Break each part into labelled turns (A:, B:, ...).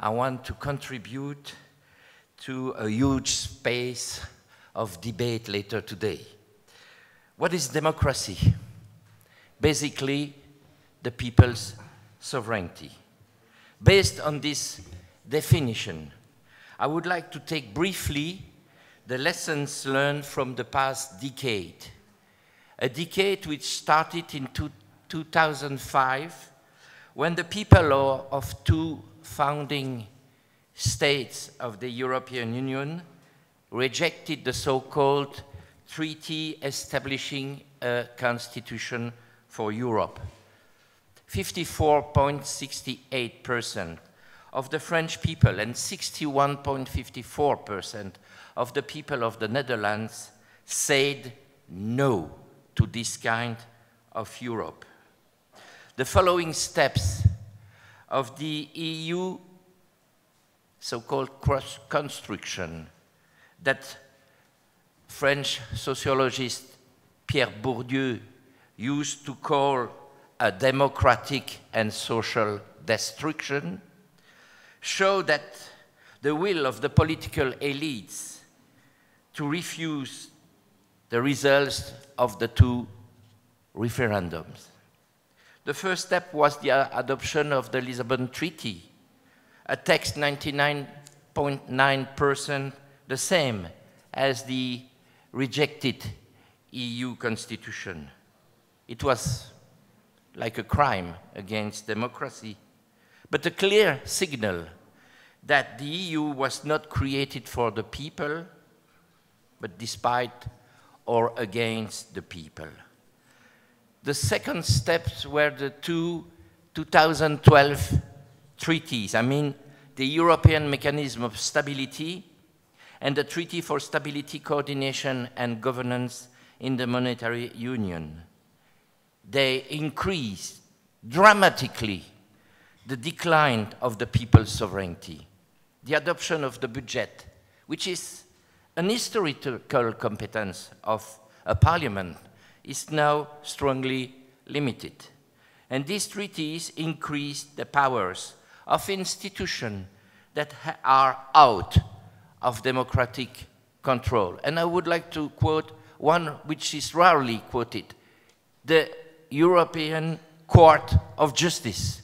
A: I want to contribute to a huge space of debate later today. What is democracy? Basically, the people's sovereignty. Based on this definition, I would like to take briefly the lessons learned from the past decade. A decade which started in 2005, when the people of two founding states of the European Union rejected the so-called treaty establishing a constitution for Europe. 54.68% of the French people and 61.54% of the people of the Netherlands said no to this kind of Europe. The following steps of the EU so-called cross-construction that French sociologist Pierre Bourdieu used to call a democratic and social destruction, show that the will of the political elites to refuse the results of the two referendums. The first step was the adoption of the Lisbon Treaty, a text 99.9% the same as the rejected EU constitution. It was like a crime against democracy, but a clear signal that the EU was not created for the people, but despite or against the people. The second steps were the two 2012 treaties, the European Mechanism of Stability and the Treaty for Stability, Coordination and Governance in the Monetary Union. They increased dramatically the decline of the people's sovereignty. The adoption of the budget, which is an historical competence of a parliament, is now strongly limited. And these treaties increase the powers of institutions that are out of democratic control. And I would like to quote one which is rarely quoted, the European Court of Justice.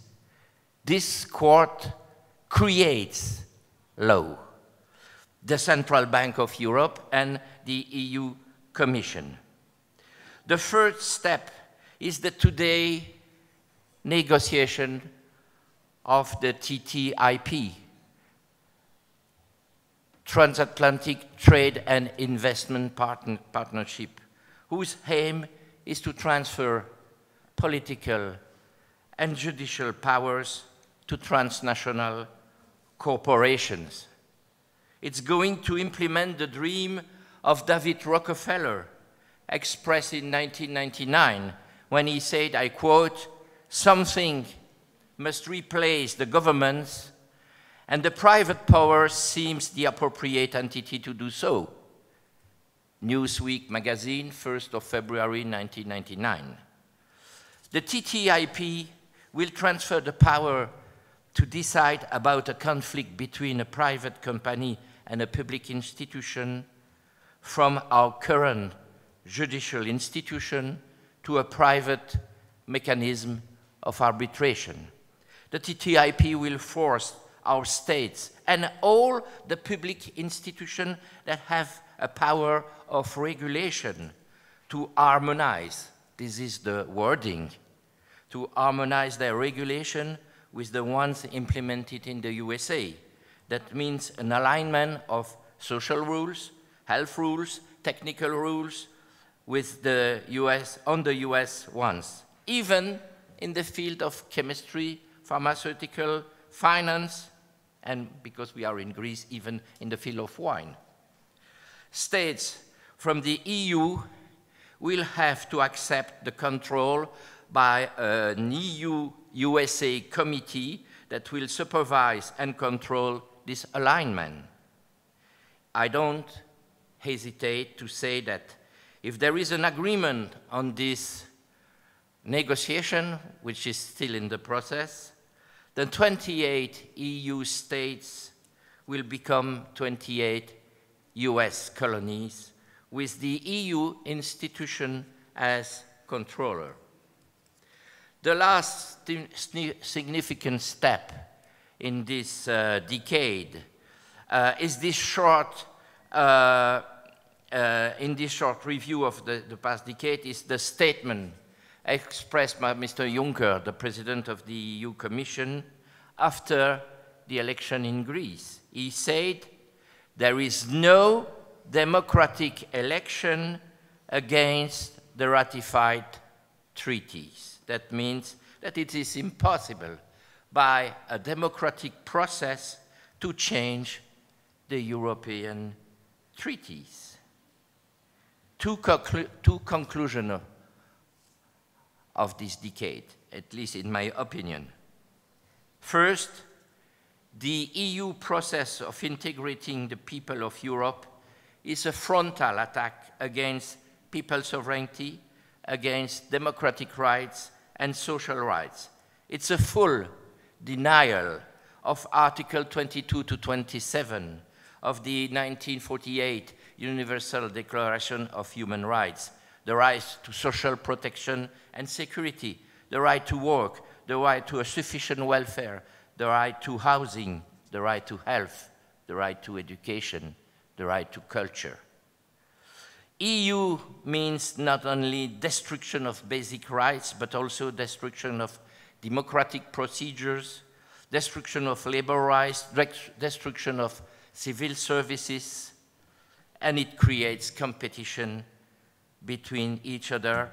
A: This court creates law. The Central Bank of Europe and the EU Commission. The first step is the today negotiation of the TTIP, Transatlantic Trade and Investment Partnership, whose aim is to transfer political and judicial powers to transnational corporations. It's going to implement the dream of David Rockefeller, expressed in 1999, when he said, I quote, "Something must replace the governments, and the private power seems the appropriate entity to do so." Newsweek magazine, 1st of February 1999. The TTIP will transfer the power to decide about a conflict between a private company and a public institution from our current judicial institution to a private mechanism of arbitration. The TTIP will force our states and all the public institutions that have a power of regulation to harmonize, this is the wording, to harmonize their regulation with the ones implemented in the USA. That means an alignment of social rules, health rules, technical rules with the US, on the US ones, even in the field of chemistry, pharmaceutical, finance, and because we are in Greece, even in the field of wine. States from the EU will have to accept the control by an EU-USA committee that will supervise and control this alignment. I don't hesitate to say that if there is an agreement on this negotiation, which is still in the process, the 28 EU states will become 28 US colonies, with the EU institution as controller. The last significant step in this decade is this short review of the past decade is the statement expressed by Mr. Juncker, the President of the EU Commission, after the election in Greece. He said, there is no democratic election against the ratified treaties. That means that it is impossible by a democratic process to change the European treaties. Two conclusions of this decade, at least in my opinion. First, the EU process of integrating the people of Europe is a frontal attack against people's sovereignty, against democratic rights and social rights. It's a full denial of Article 22 to 27 of the 1948 Universal Declaration of Human Rights, the right to social protection and security, the right to work, the right to a sufficient welfare, the right to housing, the right to health, the right to education, the right to culture. EU means not only destruction of basic rights, but also destruction of democratic procedures, destruction of labor rights, destruction of civil services, and it creates competition between each other.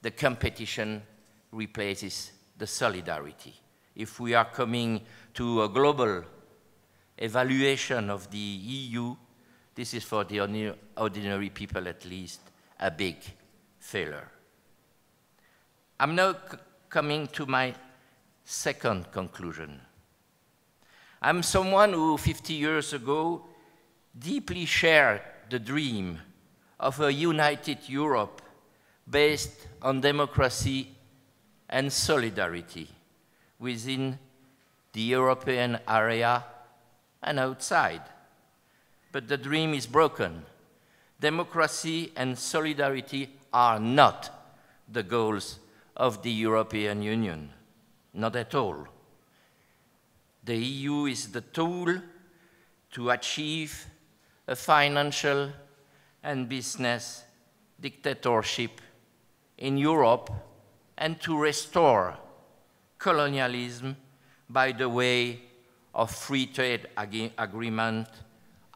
A: The competition replaces the solidarity. If we are coming to a global evaluation of the EU, this is for the ordinary people at least a big failure. I'm now coming to my second conclusion. I'm someone who 50 years ago deeply shared the dream of a united Europe based on democracy and solidarity within the European area and outside. But the dream is broken. Democracy and solidarity are not the goals of the European Union, not at all. The EU is the tool to achieve a financial and business dictatorship in Europe and to restore colonialism by the way of free trade agreement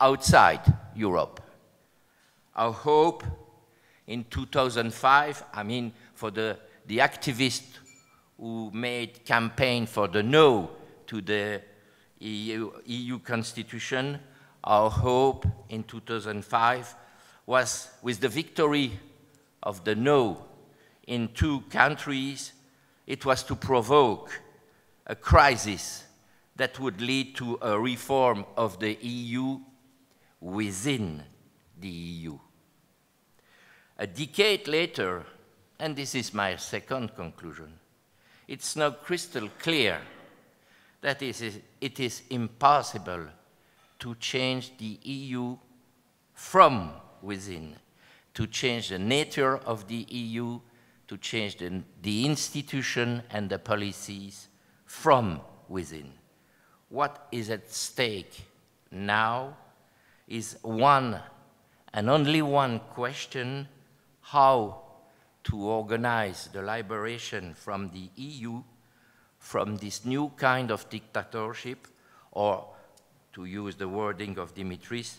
A: outside Europe. Our hope in 2005, I mean for the activists who made campaign for the no to the EU constitution, our hope in 2005 was with the victory of the no in 2 countries, it was to provoke a crisis that would lead to a reform of the EU within the EU. A decade later, and this is my second conclusion, it's now crystal clear that it is impossible to change the EU from within, to change the nature of the EU, to change the institution and the policies from within. What is at stake now is one and only one question: how to organize the liberation from the EU, from this new kind of dictatorship, or, to use the wording of Dimitris,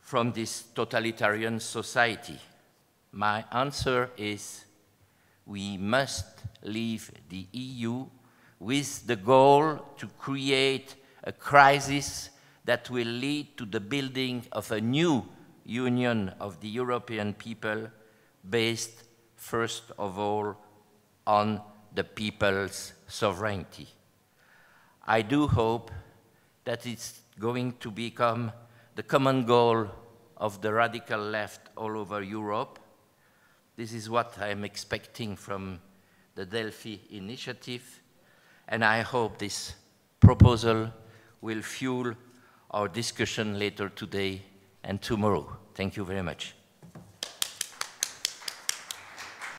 A: from this totalitarian society. My answer is we must leave the EU with the goal to create a crisis that will lead to the building of a new union of the European people based, first of all, on the people's sovereignty. I do hope that it's going to become the common goal of the radical left all over Europe. This is what I'm expecting from the Delphi initiative. And I hope this proposal will fuel our discussion later today and tomorrow. Thank you very much.